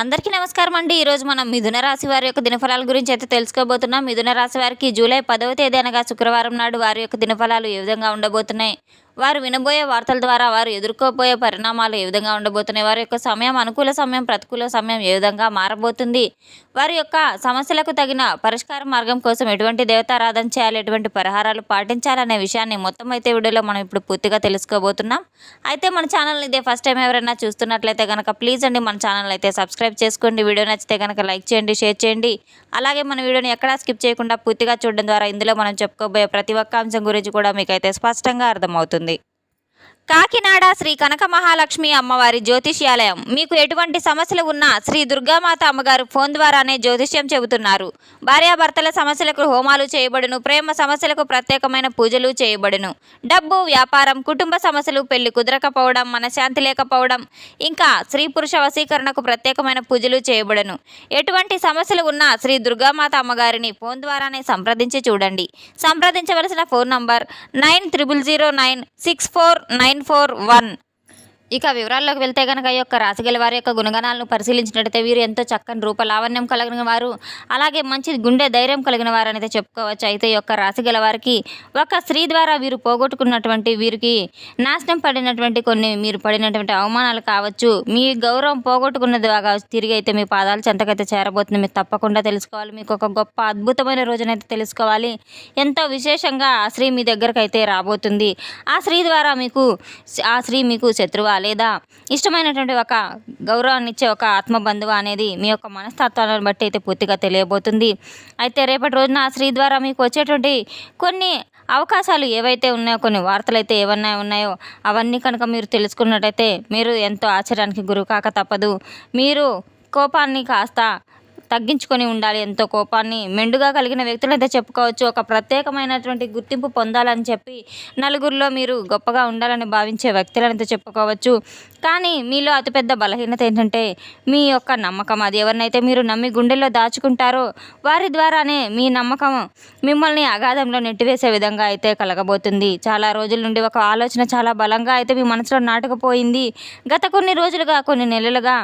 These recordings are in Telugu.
అందరికీ నమస్కారం అండి. ఈరోజు మనం మిథున రాశి వారి యొక్క దినఫలాల గురించి అయితే తెలుసుకోబోతున్నాం. మిథున రాశి వారికి జూలై 10వ తేదీ అనగా శుక్రవారం నాడు వారి యొక్క దినఫలాలు ఏ విధంగా ఉండబోతున్నాయి, వారు వినబోయే వార్తల ద్వారా వారు ఎదుర్కోబోయే పరిణామాలు ఏ విధంగా ఉండబోతున్నాయి, వారి యొక్క సమయం అనుకూల సమయం ప్రతికూల సమయం ఏ విధంగా మారబోతుంది, వారి యొక్క సమస్యలకు తగిన పరిష్కార మార్గం కోసం ఎటువంటి దేవతారాధన చేయాలి, ఎటువంటి పరిహారాలు పాటించాలనే విషయాన్ని మొత్తం అయితే వీడియోలో మనం ఇప్పుడు పూర్తిగా తెలుసుకోబోతున్నాం. అయితే మన ఛానల్ని ఇదే ఫస్ట్ టైం ఎవరైనా చూస్తున్నట్లయితే కనుక ప్లీజ్ అండి మన ఛానల్ అయితే సబ్స్క్రైబ్ చేసుకోండి. వీడియో నచ్చితే కనుక లైక్ చేయండి, షేర్ చేయండి. అలాగే మన వీడియోని ఎక్కడా స్కిప్ చేయకుండా పూర్తిగా చూడడం ద్వారా ఇందులో మనం చెప్పుకోబోయే ప్రతి ఒక్క అంశం గురించి కూడా మీకైతే స్పష్టంగా అర్థమవుతుంది. కాకినాడ శ్రీ కనక మహాలక్ష్మి అమ్మవారి జ్యోతిష్యాలయం. మీకు ఎటువంటి సమస్యలు ఉన్నా శ్రీ దుర్గామాత అమ్మగారు ఫోన్ ద్వారానే జ్యోతిష్యం చెబుతున్నారు. భార్యాభర్తల సమస్యలకు హోమాలు చేయబడును, ప్రేమ సమస్యలకు ప్రత్యేకమైన పూజలు చేయబడును, డబ్బు, వ్యాపారం, కుటుంబ సమస్యలు, పెళ్లి కుదరకపోవడం, మనశ్శాంతి లేకపోవడం, ఇంకా స్త్రీ పురుష వశీకరణకు ప్రత్యేకమైన పూజలు చేయబడును. ఎటువంటి సమస్యలు ఉన్నా శ్రీ దుర్గామాత అమ్మగారిని ఫోన్ ద్వారానే సంప్రదించి చూడండి. సంప్రదించవలసిన ఫోన్ నంబర్ 9009964941. ఇక వివరాల్లోకి వెళ్తే కనుక ఈ యొక్క రాశిగల వారి యొక్క గుణగణాలను పరిశీలించినట్టయితే వీరు ఎంతో చక్కని రూప లావణ్యం కలిగిన వారు, అలాగే మంచి గుండె ధైర్యం కలిగిన వారు అనేది చెప్పుకోవచ్చు. అయితే ఈ యొక్క రాశిగల వారికి ఒక స్త్రీ ద్వారా వీరు పోగొట్టుకున్నటువంటి, వీరికి నాశనం పడినటువంటి కొన్ని మీరు పడినటువంటి అవమానాలు కావచ్చు, మీ గౌరవం పోగొట్టుకున్నది కావచ్చు, తిరిగి అయితే మీ పాదాలు చెంతకైతే చేరబోతుంది. మీరు తప్పకుండా తెలుసుకోవాలి. మీకు ఒక గొప్ప అద్భుతమైన రోజునైతే తెలుసుకోవాలి. ఎంతో విశేషంగా ఆ స్త్రీ మీ దగ్గరకు అయితే రాబోతుంది. ఆ స్త్రీ ద్వారా ఆ స్త్రీ మీకు శత్రువా లేదా ఇష్టమైనటువంటి ఒక గౌరవాన్ని ఇచ్చే ఒక ఆత్మబంధువు అనేది మీ యొక్క మనస్తత్వాలను బట్టి అయితే పూర్తిగా తెలియబోతుంది. అయితే రేపటి రోజున ఆ స్త్రీ ద్వారా మీకు వచ్చేటువంటి కొన్ని అవకాశాలు ఏవైతే ఉన్నాయో, కొన్ని వార్తలు అయితే ఏమన్నా ఉన్నాయో అవన్నీ కనుక మీరు తెలుసుకున్నట్టయితే మీరు ఎంతో ఆశ్చర్యానికి గురి కాక తప్పదు. మీరు కోపాన్ని కాస్త తగ్గించుకొని ఉండాలి. ఎంతో కోపాన్ని మెండుగా కలిగిన వ్యక్తులైతే చెప్పుకోవచ్చు. ఒక ప్రత్యేకమైనటువంటి గుర్తింపు పొందాలని చెప్పి నలుగురిలో మీరు గొప్పగా ఉండాలని భావించే వ్యక్తులనైతే చెప్పుకోవచ్చు. కానీ మీలో అతిపెద్ద బలహీనత ఏంటంటే మీ యొక్క నమ్మకం. అది ఎవరినైతే మీరు నమ్మి గుండెల్లో దాచుకుంటారో వారి ద్వారానే మీ నమ్మకం మిమ్మల్ని అగాధంలో నెట్టివేసే విధంగా అయితే కలగబోతుంది. చాలా రోజుల నుండి ఒక ఆలోచన చాలా బలంగా అయితే మీ మనసులో నాటుకుపోయింది. గత కొన్ని రోజులుగా, కొన్ని నెలలుగా,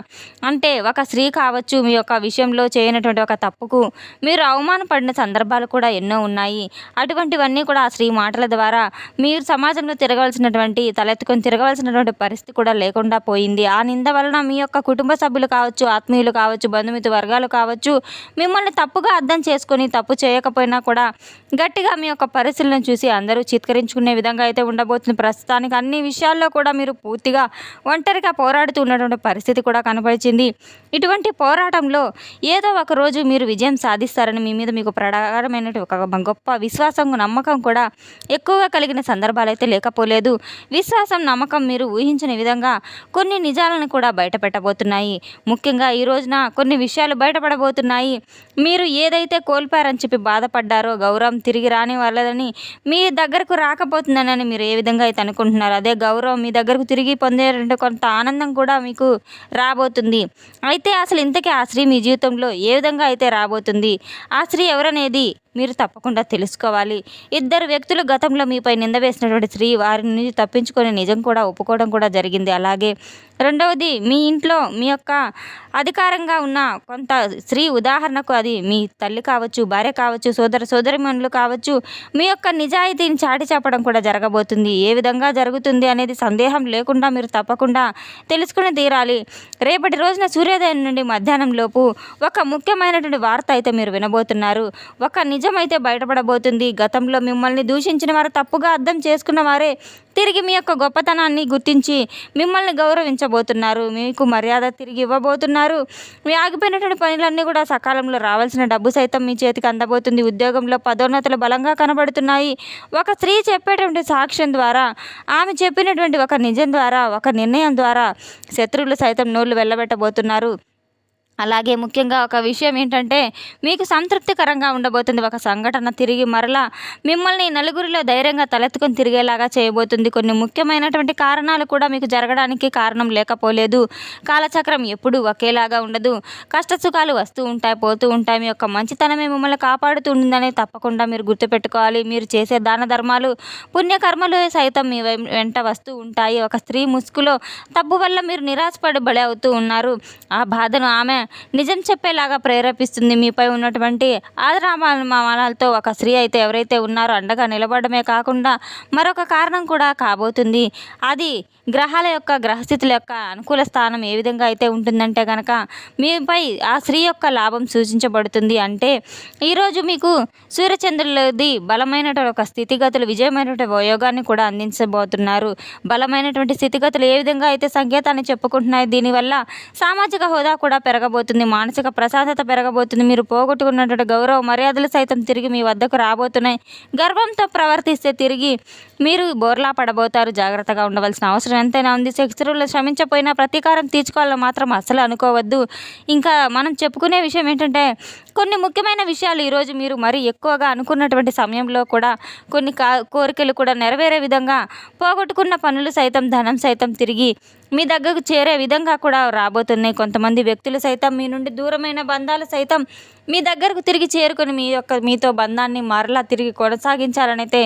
అంటే ఒక స్త్రీ కావచ్చు మీ యొక్క విషయంలో చేయనటువంటి ఒక తప్పుకు మీరు అవమానపడిన సందర్భాలు కూడా ఎన్నో ఉన్నాయి. అటువంటివన్నీ కూడా ఆ స్త్రీ మాటల ద్వారా మీరు సమాజంలో తలెత్తుకొని తిరగవలసినటువంటి పరిస్థితి కూడా లేకుండా పోయింది. ఆ నింద వలన మీ యొక్క కుటుంబ సభ్యులు కావచ్చు, ఆత్మీయులు కావచ్చు, బంధుమిత్ర వర్గాలు కావచ్చు, మిమ్మల్ని తప్పుగా అర్థం చేసుకొని తప్పు చేయకపోయినా కూడా గట్టిగా మీ యొక్క పరిస్థితులను చూసి అందరూ చిత్కరించుకునే విధంగా అయితే ఉండబోతుంది. ప్రస్తుతానికి అన్ని విషయాల్లో కూడా మీరు పూర్తిగా ఒంటరిగా పోరాడుతూ ఉన్నటువంటి పరిస్థితి కూడా కనపరిచింది. ఇటువంటి పోరాటంలో ఏదో ఒక రోజు మీరు విజయం సాధిస్తారని మీ మీద మీకు ప్రగాఢమైనటువంటి ఒక గొప్ప విశ్వాసం, నమ్మకం కూడా ఎక్కువగా కలిగిన సందర్భాలు అయితే లేకపోలేదు. విశ్వాసం, నమ్మకం మీరు ఊహించిన విధంగా కొన్ని నిజాలను కూడా బయటపెట్టబోతున్నాయి. ముఖ్యంగా ఈ రోజున కొన్ని విషయాలు బయటపడబోతున్నాయి. మీరు ఏదైతే కోల్పోయారని చెప్పి బాధపడ్డారో, గౌరవం తిరిగి రాని వాళ్ళని మీ దగ్గరకు రాకపోతుందని మీరు ఏ విధంగా అయితే అనుకుంటున్నారో అదే గౌరవం మీ దగ్గరకు తిరిగి పొందేటువంటి కొంత ఆనందం కూడా మీకు రాబోతుంది. అయితే అసలు ఇంతకీ ఆ స్త్రీ మీ జీవితంలో ఏ విధంగా అయితే రాబోతుంది, ఆ స్త్రీ ఎవరనేది మీరు తప్పకుండా తెలుసుకోవాలి. ఇద్దరు వ్యక్తులు గతంలో మీపై నింద వేసినటువంటి స్త్రీ వారి నుంచి తప్పించుకొని నిజం కూడా ఒప్పుకోవడం కూడా జరిగింది. అలాగే రెండవది, మీ ఇంట్లో మీ యొక్క అధికారంగా ఉన్న కొంత స్త్రీ, ఉదాహరణకు అది మీ తల్లి కావచ్చు, భార్య కావచ్చు, సోదరిమణులు కావచ్చు, మీ యొక్క నిజాయితీని చాటి చెప్పడం కూడా జరగబోతుంది. ఏ విధంగా జరుగుతుంది అనేది సందేహం లేకుండా మీరు తప్పకుండా తెలుసుకుని తీరాలి. రేపటి రోజున సూర్యోదయం నుండి మధ్యాహ్నం లోపు ఒక ముఖ్యమైనటువంటి వార్త అయితే మీరు వినబోతున్నారు. ఒక నిజమైతే బయటపడబోతుంది. గతంలో మిమ్మల్ని దూషించిన వారు, తప్పుగా అర్థం చేసుకున్న వారే తిరిగి మీ యొక్క గొప్పతనాన్ని గుర్తించి మిమ్మల్ని గౌరవించబోతున్నారు. మీకు మర్యాద తిరిగి ఇవ్వబోతున్నారు. మీ ఆగిపోయినటువంటి పనులన్నీ కూడా సకాలంలో రావాల్సిన డబ్బు సైతం మీ చేతికి అందబోతుంది. ఉద్యోగంలో పదోన్నతులు బలంగా కనబడుతున్నాయి. ఒక స్త్రీ చెప్పేటువంటి సాక్ష్యం ద్వారా, ఆమె చెప్పినటువంటి ఒక నిజం ద్వారా, ఒక నిర్ణయం ద్వారా శత్రువులు సైతం నోళ్ళు వెళ్ళబెట్టబోతున్నారు. అలాగే ముఖ్యంగా ఒక విషయం ఏంటంటే మీకు సంతృప్తికరంగా ఉండబోతుంది. ఒక సంఘటన తిరిగి మరలా మిమ్మల్ని నలుగురిలో ధైర్యంగా తలెత్తుకొని తిరిగేలాగా చేయబోతుంది. కొన్ని ముఖ్యమైనటువంటి కారణాలు కూడా మీకు జరగడానికి కారణం లేకపోలేదు. కాలచక్రం ఎప్పుడూ ఒకేలాగా ఉండదు. కష్టసుఖాలు వస్తూ ఉంటాయి, పోతూ ఉంటాయి. మీ యొక్క మంచితనమే మిమ్మల్ని కాపాడుతూ ఉందని తప్పకుండా మీరు గుర్తుపెట్టుకోవాలి. మీరు చేసే దాన ధర్మాలు, పుణ్యకర్మలు సైతం మీ వెంట వస్తూ ఉంటాయి. ఒక స్త్రీ ముసుగులో తప్పు వల్ల మీరు నిరాశపడి బలి అవుతూ ఉన్నారు. ఆ బాధను ఆమె నిజం చెప్పేలాగా ప్రేరేపిస్తుంది. మీపై ఉన్నటువంటి ఆదరాభిమానాలతో ఒక స్త్రీ అయితే ఎవరైతే ఉన్నారో అండగా నిలబడమే కాకుండా మరొక కారణం కూడా కాబోతుంది. అది గ్రహస్థితుల యొక్క అనుకూల స్థానం ఏ విధంగా అయితే ఉంటుందంటే కనుక మీపై ఆ స్త్రీ యొక్క లాభం సూచించబడుతుంది. అంటే ఈరోజు మీకు సూర్యచంద్రులది బలమైనటువంటి ఒక స్థితిగతులు, విజయమైనటువంటి యోగాన్ని కూడా అందించబోతున్నారు. బలమైనటువంటి స్థితిగతులు ఏ విధంగా అయితే సంకేతాన్ని చెప్పుకుంటున్నాయి, దీనివల్ల సామాజిక హోదా కూడా పెరగబోతుంది. మానసిక ప్రశాంతత పెరగబోతుంది. మీరు పోగొట్టుకున్నటువంటి గౌరవ మర్యాదలు సైతం తిరిగి మీ వద్దకు రాబోతున్నాయి. గర్వంతో ప్రవర్తిస్తే తిరిగి మీరు బోర్లా పడబోతారు. జాగ్రత్తగా ఉండవలసిన అవసరం ఎంతైనా ఉంది. శత్రువులు శ్రమించపోయినా ప్రతీకారం తీర్చుకోవాలని మాత్రం అస్సలు అనుకోవద్దు. ఇంకా మనం చెప్పుకునే విషయం ఏంటంటే కొన్ని ముఖ్యమైన విషయాలు ఈరోజు మీరు మరీ ఎక్కువగా అనుకున్నటువంటి సమయంలో కూడా కొన్ని కోరికలు కూడా నెరవేరే విధంగా, పోగొట్టుకున్న పనులు సైతం, ధనం సైతం తిరిగి మీ దగ్గరకు చేరే విధంగా కూడా రాబోతున్నాయి. కొంతమంది వ్యక్తులు సైతం మీ నుండి దూరమైన బంధాలు సైతం మీ దగ్గరకు తిరిగి చేరుకొని మీతో బంధాన్ని మరలా తిరిగి కొనసాగించాలనైతే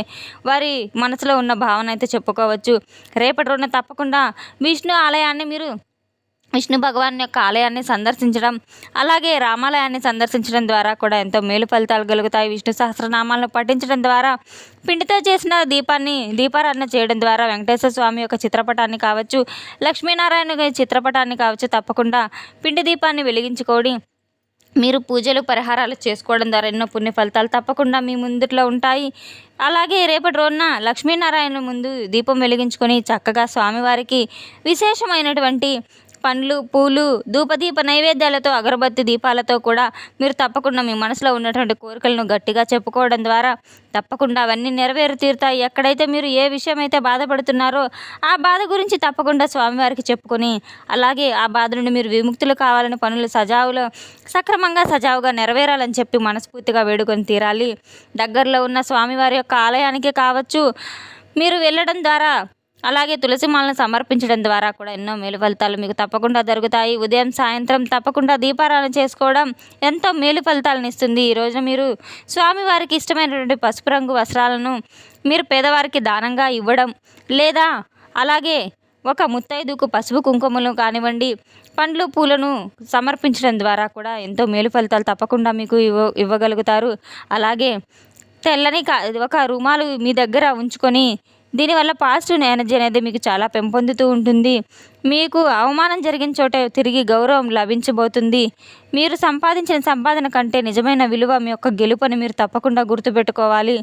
వారి మనసులో ఉన్న భావన అయితే చెప్పుకోవచ్చు. రేపటి రోజున తప్పకుండా విష్ణు భగవాన్ యొక్క ఆలయాన్ని సందర్శించడం, అలాగే రామాలయాన్ని సందర్శించడం ద్వారా కూడా ఎంతో మేలు ఫలితాలు కలుగుతాయి. విష్ణు సహస్రనామాలను పఠించడం ద్వారా, పిండితో చేసిన దీపారాధన చేయడం ద్వారా వెంకటేశ్వర స్వామి యొక్క చిత్రపటాన్ని కావచ్చు, లక్ష్మీనారాయణ చిత్రపటాన్ని కావచ్చు తప్పకుండా పిండి దీపాన్ని వెలిగించుకోండి. మీరు పూజలు, పరిహారాలు చేసుకోవడం ద్వారా ఎన్నో పుణ్య ఫలితాలు తప్పకుండా మీ ముందుట్లో ఉంటాయి. అలాగే రేపటి రోజున లక్ష్మీనారాయణ ముందు దీపం వెలిగించుకొని చక్కగా స్వామివారికి విశేషమైనటువంటి పండ్లు, పూలు, ధూపదీప నైవేద్యాలతో, అగరబత్తి దీపాలతో కూడా మీరు తప్పకుండా మీ మనసులో ఉన్నటువంటి కోరికలను గట్టిగా చెప్పుకోవడం ద్వారా తప్పకుండా అవన్నీ నెరవేరు తీరుతాయి. ఎక్కడైతే మీరు ఏ విషయం అయితే బాధపడుతున్నారో ఆ బాధ గురించి తప్పకుండా స్వామివారికి చెప్పుకొని, అలాగే ఆ బాధ నుండి మీరు విముక్తులు కావాలని, పనులు సజావుగా నెరవేరాలని చెప్పి మనస్ఫూర్తిగా వేడుకొని తీరాలి. దగ్గరలో ఉన్న స్వామివారి యొక్క ఆలయానికి కావచ్చు మీరు వెళ్ళడం ద్వారా, అలాగే తులసి మాలను సమర్పించడం ద్వారా కూడా ఎన్నో మేలు ఫలితాలు మీకు తప్పకుండా జరుగుతాయి. ఉదయం, సాయంత్రం తప్పకుండా దీపారాధన చేసుకోవడం ఎంతో మేలు ఫలితాలను ఇస్తుంది. ఈ రోజున మీరు స్వామివారికి ఇష్టమైనటువంటి పసుపు రంగు వస్త్రాలను మీరు పేదవారికి దానంగా ఇవ్వడం, లేదా అలాగే ఒక ముత్తైదుకు పసుపు కుంకుమలు కానివ్వండి, పండ్లు, పూలను సమర్పించడం ద్వారా కూడా ఎంతో మేలు ఫలితాలు తప్పకుండా మీకు ఇవ్వగలుగుతారు. అలాగే తెల్లని ఒక రుమాలు మీ దగ్గర ఉంచుకొని, దీనివల్ల పాజిటివ్ ఎనర్జీ అనేది మీకు చాలా పెంపొందుతూ ఉంటుంది. మీకు అవమానం జరిగిన చోట తిరిగి గౌరవం లభించబోతుంది. మీరు సంపాదించిన సంపాదన కంటే నిజమైన విలువ మీ యొక్క గెలుపుని మీరు తప్పకుండా గుర్తుపెట్టుకోవాలి.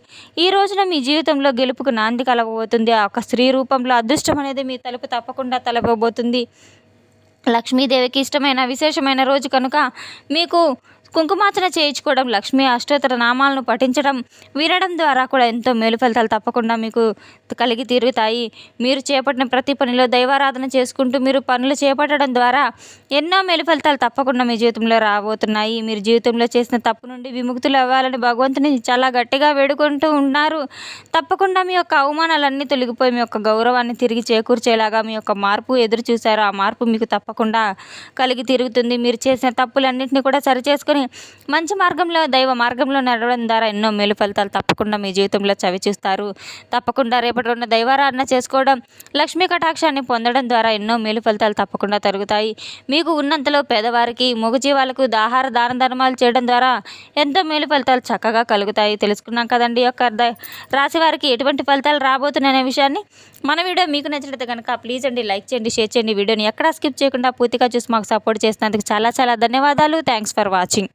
ఈ రోజున మీ జీవితంలో గెలుపుకు నాంది కలగబోతుంది. ఆ ఒక స్త్రీ రూపంలో అదృష్టం అనేది మీ తలుపు తప్పకుండా తలపబోతుంది. లక్ష్మీదేవికి ఇష్టమైన విశేషమైన రోజు కనుక మీకు కుంకుమార్చన చేయించుకోవడం, లక్ష్మీ అష్టోత్తర నామాలను పఠించడం, వినడం ద్వారా కూడా ఎంతో మేలు ఫలితాలు తప్పకుండా మీకు కలిగి తీరుతాయి. మీరు చేపట్టిన ప్రతి పనిలో దైవారాధన చేసుకుంటూ మీరు పనులు చేపట్టడం ద్వారా ఎన్నో మేలు ఫలితాలు తప్పకుండా మీ జీవితంలో రాబోతున్నాయి. మీరు జీవితంలో చేసిన తప్పు నుండి విముక్తులు అవ్వాలని భగవంతుని చాలా గట్టిగా వేడుకుంటూ ఉన్నారు. తప్పకుండా మీ యొక్క అవమానాలన్నీ తొలగిపోయి మీ యొక్క గౌరవాన్ని తిరిగి చేకూర్చేలాగా మీ యొక్క మార్పు ఎదురు చూశారు. ఆ మార్పు మీకు తప్పకుండా కలిగి తిరుగుతుంది. మీరు చేసిన తప్పులన్నింటినీ కూడా సరిచేసుకొని మంచి మార్గంలో, దైవ మార్గంలో నడవడం ద్వారా ఎన్నో మేలు ఫలితాలు తప్పకుండా మీ జీవితంలో చవి చూస్తారు. తప్పకుండా రేపటి రోజున దైవారాధన చేసుకోవడం, లక్ష్మీ కటాక్షాన్ని పొందడం ద్వారా ఎన్నో మేలు ఫలితాలు తప్పకుండా జరుగుతాయి. మీకు ఉన్నంతలో పేదవారికి, మూగజీవాలకు ఆహార దాన ధర్మాలు చేయడం ద్వారా ఎంతో మేలు ఫలితాలు చక్కగా కలుగుతాయి. తెలుసుకున్నాం కదండి యొక్క రాశి వారికి ఎటువంటి ఫలితాలు రాబోతున్నాయనే విషయాన్ని. మన వీడియో మీకు నచ్చినట్లయితే కనుక ప్లీజ్ అండి లైక్ చేయండి, షేర్ చేయండి. వీడియోని ఎక్కడా స్కిప్ చేయకుండా పూర్తిగా చూసి మాకు సపోర్ట్ చేసినందుకు చాలా చాలా ధన్యవాదాలు. Thanks for watching.